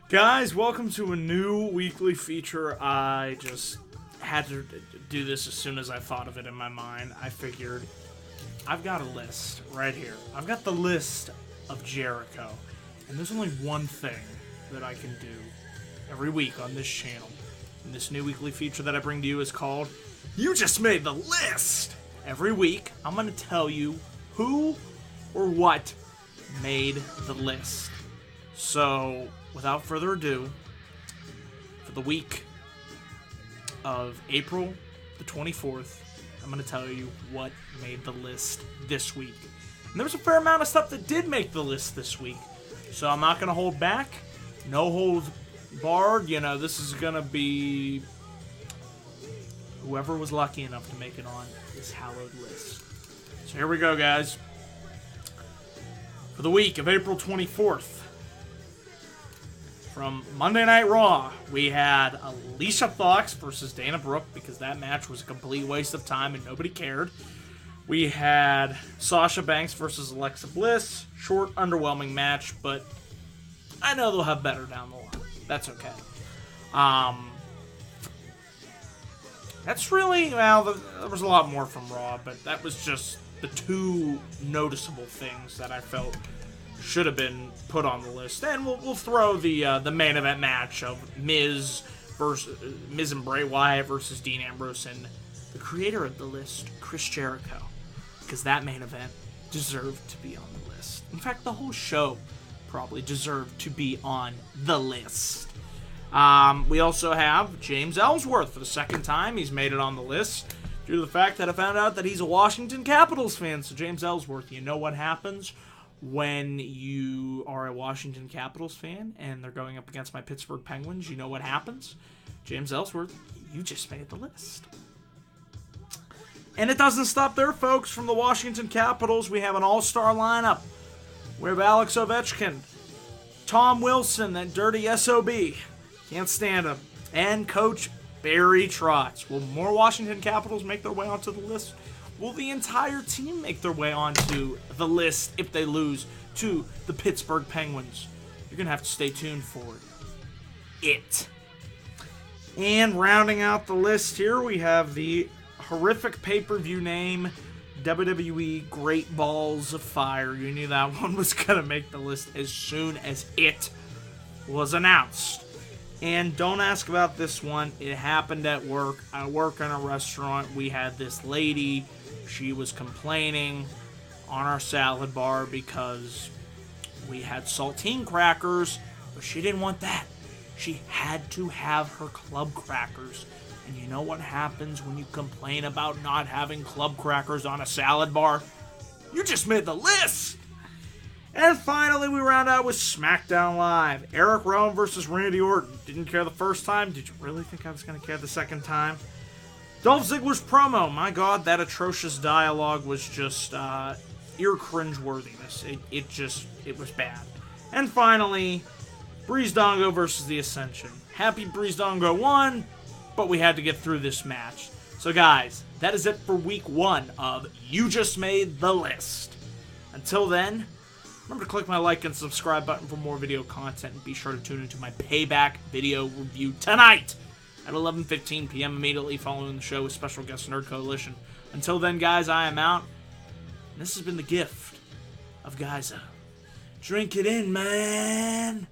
Guys, welcome to a new weekly feature. I just had to do this as soon as I thought of it in my mind. I figured I've got a list right here. I've got the list of Jericho. And there's only one thing that I can do every week on this channel. And this new weekly feature that I bring to you is called You Just Made the List. Every week, I'm going to tell you who or what made the list. So, without further ado, for the week of April the 24th, I'm going to tell you what made the list this week. And there was a fair amount of stuff that did make the list this week. So I'm not going to hold back. No holds barred. You know, this is going to be whoever was lucky enough to make it on this hallowed list. So here we go, guys. For the week of April 24th, from Monday Night Raw, we had Alicia Fox versus Dana Brooke, because that match was a complete waste of time and nobody cared. We had Sasha Banks versus Alexa Bliss. Short, underwhelming match, but I know they'll have better down the line. That's okay. That's really, well, there was a lot more from Raw, but that was just the two noticeable things that I felt should have been put on the list. And we'll throw the main event match of Miz and Bray Wyatt versus Dean Ambrose and the creator of the list, Chris Jericho, because that main event deserved to be on the list. In fact, the whole show probably deserved to be on the list. We also have James Ellsworth for the second time. He's made it on the list due to the fact that I found out that he's a Washington Capitals fan. So James Ellsworth, you know what happens when you are a Washington Capitals fan and they're going up against my Pittsburgh Penguins? You know what happens? James Ellsworth, you just made the list. And it doesn't stop there, folks. From the Washington Capitals, we have an all-star lineup. We have Alex Ovechkin, Tom Wilson, that dirty SOB. Can't stand him. And Coach Barry Trotz. Will more Washington Capitals make their way onto the list? Will the entire team make their way onto the list if they lose to the Pittsburgh Penguins? You're going to have to stay tuned for it. And rounding out the list here, we have the horrific pay-per-view name, WWE Great Balls of Fire. You knew that one was going to make the list as soon as it was announced. And don't ask about this one. It happened at work. I work in a restaurant. We had this lady. She was complaining on our salad bar because we had saltine crackers, but she didn't want that. She had to have her club crackers. And you know what happens when you complain about not having club crackers on a salad bar? You just made the list! And finally, we round out with SmackDown Live. Eric Rowan versus Randy Orton. Didn't care the first time. Did you really think I was going to care the second time? Dolph Ziggler's promo. My God, that atrocious dialogue was just ear cringeworthiness. It was bad. And finally, Breezango versus The Ascension. Happy Breezango won, but we had to get through this match. So guys, that is it for week 1 of You Just Made the List. Until then, remember to click my like and subscribe button for more video content, and be sure to tune into my Payback video review tonight at 11:15 p.m. immediately following the show with special guest Nerd Coalition. Until then, guys, I am out. And this has been the gift of Giza. Drink it in, man.